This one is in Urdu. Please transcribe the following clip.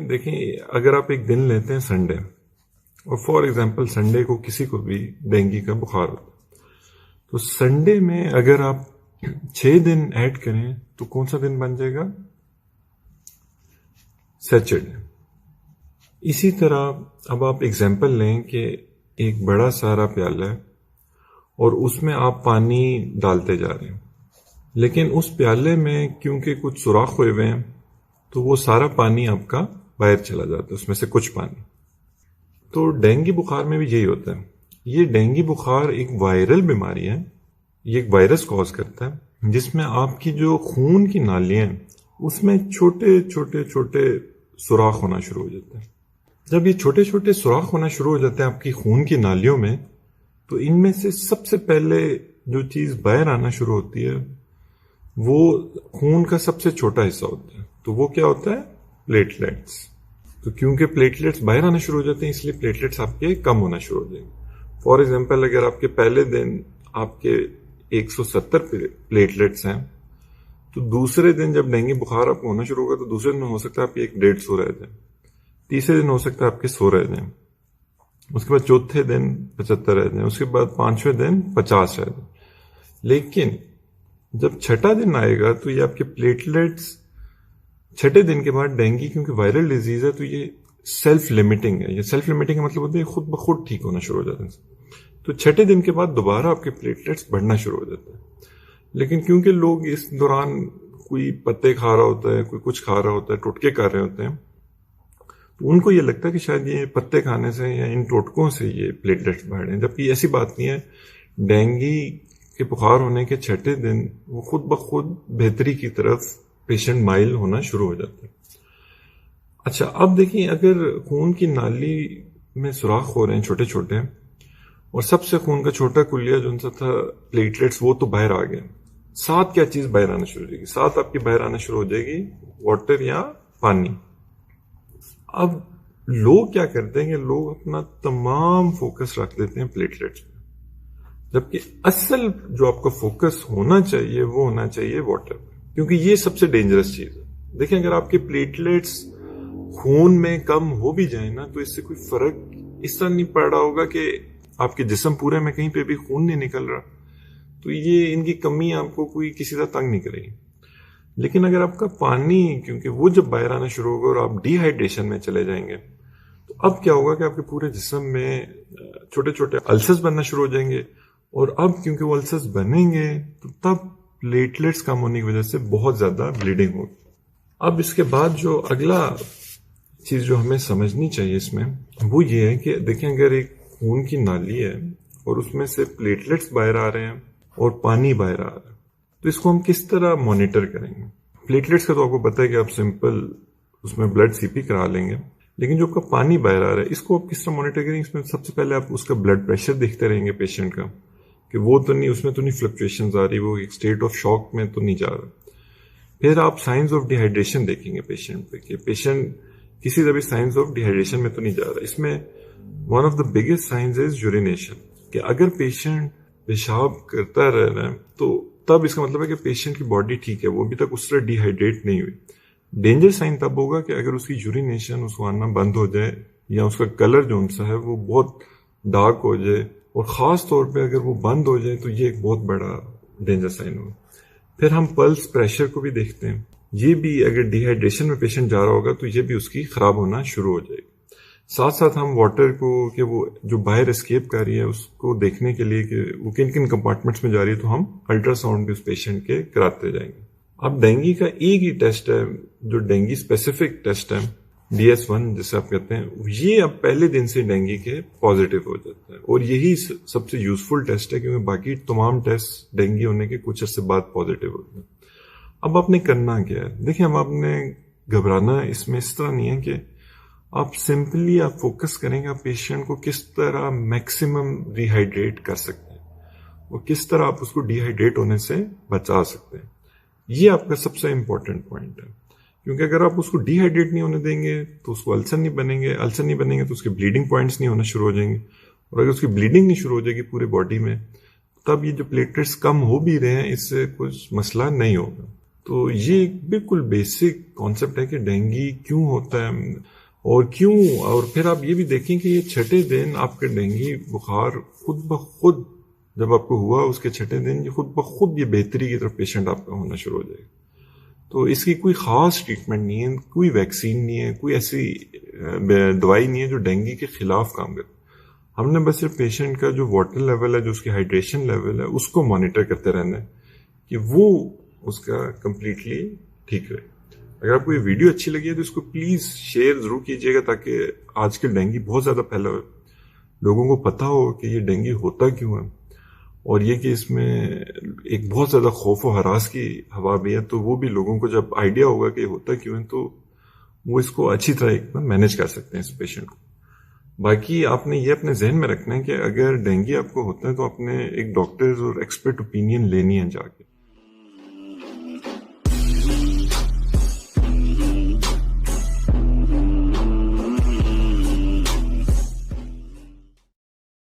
دیکھیں، اگر آپ ایک دن لیتے ہیں سنڈے، اور فار ایگزامپل سنڈے کو کسی کو بھی ڈینگی کا بخار ہوتا ہے، تو سنڈے میں اگر آپ 6 دن ایڈ کریں تو کون سا دن بن جائے گا؟ سیچرڈے۔ اسی طرح اب آپ ایگزامپل لیں کہ ایک بڑا سارا پیالہ ہے اور اس میں آپ پانی ڈالتے جا رہے ہیں، لیکن اس پیالے میں کیونکہ کچھ سوراخ ہوئے ہوئے ہیں تو وہ سارا پانی آپ کا باہر چلا جاتا ہے، اس میں سے کچھ پانی۔ تو ڈینگی بخار میں بھی یہی ہوتا ہے۔ یہ ڈینگی بخار ایک وائرل بیماری ہے، یہ ایک وائرس کاز کرتا ہے، جس میں آپ کی جو خون کی نالیاں ہیں اس میں چھوٹے چھوٹے چھوٹے سوراخ ہونا شروع ہو جاتے ہیں۔ جب یہ چھوٹے چھوٹے سوراخ ہونا شروع ہو جاتے ہیں آپ کی خون کی نالیوں میں، تو ان میں سے سب سے پہلے جو چیز باہر آنا شروع ہوتی ہے وہ خون کا سب سے چھوٹا حصہ ہوتا ہے۔ تو وہ کیا ہوتا ہے؟ پلیٹلیٹس۔ تو کیونکہ پلیٹلیٹس باہر آنا شروع ہو جاتے ہیں، اس لیے پلیٹلیٹس آپ کے کم ہونا شروع ہو جائیں گے۔ فار ایگزامپل اگر آپ کے پہلے دن آپ کے 170 پلیٹلیٹس ہیں، تو دوسرے دن جب ڈینگی بخار آپ کو ہونا شروع ہوگا تو دوسرے دن ہو سکتا ہے آپ کے 150 رہ جائیں، تیسرے دن ہو سکتا ہے آپ کے 100 رہ جائیں، اس کے بعد چوتھے دن 75 رہ جائیں، اس کے بعد 5ویں دن 50 رہ جائیں۔ لیکن جب چھٹا دن آئے گا تو یہ آپ کے پلیٹلیٹس چھٹے دن کے بعد، ڈینگی کیونکہ وائرل ڈیزیز ہے تو یہ سیلف لمیٹنگ ہے۔ یہ سیلف لمیٹنگ کا مطلب ہوتا ہے خود بخود ٹھیک ہونا شروع ہو جاتا ہے۔ تو چھٹے دن کے بعد دوبارہ آپ کے پلیٹلیٹس بڑھنا شروع ہو جاتا ہے۔ لیکن کیونکہ لوگ اس دوران کوئی پتے کھا رہا ہوتا ہے، کوئی کچھ کھا رہا ہوتا ہے، ٹوٹکے کر رہے ہوتے ہیں، تو ان کو یہ لگتا ہے کہ شاید یہ پتے کھانے سے یا ان ٹوٹکوں سے یہ پلیٹلیٹس بڑھ رہے ہیں، جبکہ ایسی بات نہیں ہے۔ ڈینگی کے بخار ہونے کے چھٹے دن وہ خود بخود بہتری کی طرف پیشنٹ مائل ہونا شروع ہو جاتا ہے۔ اچھا، اب دیکھیں، اگر خون کی نالی میں سوراخ ہو رہے ہیں چھوٹے چھوٹے، اور سب سے خون کا چھوٹا کلیہ جو ان سے تھا پلیٹلیٹس، وہ تو باہر آ گئے، ساتھ کیا چیز باہر آنا شروع ہو جائے گی؟ ساتھ آپ کی باہر آنا شروع ہو جائے گی واٹر یا پانی۔ اب لوگ کیا کرتے ہیں کہ لوگ اپنا تمام فوکس رکھ دیتے ہیں پلیٹلیٹس پہ، جبکہ اصل جو آپ کا فوکس ہونا چاہیے وہ ہونا چاہیے واٹر پہ، کیونکہ یہ سب سے ڈینجرس چیز ہے۔ دیکھیں، اگر آپ کے پلیٹلیٹس خون میں کم ہو بھی جائیں نا تو اس سے کوئی فرق اس طرح نہیں پڑ رہا ہوگا کہ آپ کے جسم پورے میں کہیں پہ بھی خون نہیں نکل رہا، تو یہ ان کی کمی آپ کو کوئی کسی طرح تنگ نہیں کرے گی۔ لیکن اگر آپ کا پانی، کیونکہ وہ جب باہر آنا شروع ہوگا اور آپ ڈی ہائیڈریشن میں چلے جائیں گے، تو اب کیا ہوگا کہ آپ کے پورے جسم میں چھوٹے چھوٹے السرز بننا شروع ہو جائیں گے، اور اب کیونکہ وہ السرز بنیں گے تو تب پلیٹلیٹس کم ہونے کی وجہ سے بہت زیادہ بلیڈنگ ہوگی۔ اب اس کے بعد جو اگلا چیز جو ہمیں سمجھنی چاہیے اس میں، وہ یہ ہے کہ دیکھیں، اگر ایک خون کی نالی ہے اور اس میں سے پلیٹلیٹس باہر آ رہے ہیں اور پانی باہر آ رہا ہے، تو اس کو ہم کس طرح مانیٹر کریں گے؟ پلیٹلیٹس کا تو آپ کو پتہ ہے کہ آپ سمپل اس میں بلڈ سی پی کرا لیں گے، لیکن جو آپ کا پانی باہر آ رہا ہے اس کو آپ کس طرح مانیٹر کریں گے؟ اس میں سب سے پہلے آپ اس کا بلڈ پریشر دیکھتے رہیں گے پیشنٹ کا، کہ وہ تو نہیں، اس میں تو نہیں فلکچویشنز آ رہی، وہ ایک اسٹیٹ آف شاک میں تو نہیں جا رہا۔ پھر آپ سائنز آف ڈی ہائیڈریشن دیکھیں گے پیشنٹ پہ، کہ پیشنٹ کسی طرح بھی سائنز آف ڈی ہائیڈریشن میں تو نہیں جا رہا۔ اس میں one of the biggest signs is urination, کہ اگر پیشنٹ پیشاب کرتا رہ رہا ہے تو تب اس کا مطلب ہے کہ پیشنٹ کی باڈی ٹھیک ہے، وہ ابھی تک اس طرح ڈی ہائیڈریٹ نہیں ہوئی۔ ڈینجر سائن تب ہوگا کہ اگر اس کی یورینیشن اس کو آنا بند ہو جائے، یا اس کا کلر جو سا ہے وہ بہت ڈارک ہو جائے، اور خاص طور پہ اگر وہ بند ہو جائے تو یہ ایک بہت بڑا ڈینجر سائن ہوگا۔ پھر ہم پلس پریشر کو بھی دیکھتے ہیں، یہ بھی اگر ڈی ہائیڈریشن میں پیشنٹ جا رہا ہوگا تو یہ بھی اس کی خراب ہونا شروع ہو جائے گی۔ ساتھ ساتھ ہم واٹر کو، کہ وہ جو باہر اسکیپ کر رہی ہے اس کو دیکھنے کے لیے کہ وہ کن کن کمپارٹمنٹس میں جا رہی ہے، تو ہم الٹرا ساؤنڈ بھی اس پیشنٹ کے کراتے جائیں گے۔ اب ڈینگی کا ایک ہی ٹیسٹ ہے جو ڈینگی اسپیسیفک ٹیسٹ ہے، DS1 جسے آپ کہتے ہیں، یہ اب پہلے دن سے ڈینگی کے پازیٹیو ہو جاتا ہے، اور یہی سب سے یوزفل ٹیسٹ ہے، کیونکہ باقی تمام ٹیسٹ ڈینگی ہونے کے کچھ عرصے بعد پازیٹیو ہوتے ہیں۔ اب آپ نے کرنا کیا ہے؟ دیکھیں، اب آپ نے گھبرانا اس میں اس طرح نہیں ہے کہ آپ سمپلی آپ فوکس کریں گے آپ پیشنٹ کو کس طرح میکسیمم ری ہائیڈریٹ کر سکتے ہیں، اور کس طرح آپ اس کو ڈی ہائیڈریٹ ہونے سے بچا سکتے ہیں۔ یہ آپ کا سب سے امپورٹنٹ پوائنٹ ہے، کیونکہ اگر آپ اس کو ڈی ہائیڈریٹ نہیں ہونے دیں گے تو اس کو السر نہیں بنیں گے، السر نہیں بنیں گے تو اس کے بلیڈنگ پوائنٹس نہیں ہونا شروع ہو جائیں گے، اور اگر اس کی بلیڈنگ نہیں شروع ہو جائے گی پورے باڈی میں، تب یہ جو پلیٹلیٹس کم ہو بھی رہے ہیں اس سے کچھ مسئلہ نہیں ہوگا. تو یہ ایک بالکل بیسک کانسیپٹ ہے کہ ڈینگی کیوں ہوتا ہے اور کیوں. اور پھر آپ یہ بھی دیکھیں کہ یہ چھٹے دن آپ کے ڈینگی بخار خود بخود جب آپ کو ہوا اس کے چھٹے دن یہ خود بخود یہ بہتری کی طرف پیشنٹ آپ کا ہونا شروع ہو جائے گا. تو اس کی کوئی خاص ٹریٹمنٹ نہیں ہے, کوئی ویکسین نہیں ہے, کوئی ایسی دوائی نہیں ہے جو ڈینگی کے خلاف کام کرے. ہم نے بس صرف پیشنٹ کا جو واٹر لیول ہے, جو اس کی ہائیڈریشن لیول ہے, اس کو مانیٹر کرتے رہنا ہے کہ وہ اس کا کمپلیٹلی ٹھیک رہے. اگر آپ کو یہ ویڈیو اچھی لگی ہے تو اس کو پلیز شیئر ضرور کیجیے گا تاکہ آج کل ڈینگی بہت زیادہ پھیلا ہو, لوگوں کو پتا ہو کہ یہ ڈینگی ہوتا کیوں ہے, اور یہ کہ اس میں ایک بہت زیادہ خوف و ہراس کی ہوا بھی ہے. تو وہ بھی لوگوں کو جب آئیڈیا ہوگا کہ یہ ہوتا کیوں ہے تو وہ اس کو اچھی طرح مینیج کر سکتے ہیں اس پیشنٹ کو. باقی آپ نے یہ اپنے ذہن میں رکھنا ہے کہ اگر ڈینگی آپ کو ہوتا ہے تو آپ نے ایک ڈاکٹر اور ایکسپرٹ اوپینین لینی ہے جا کے.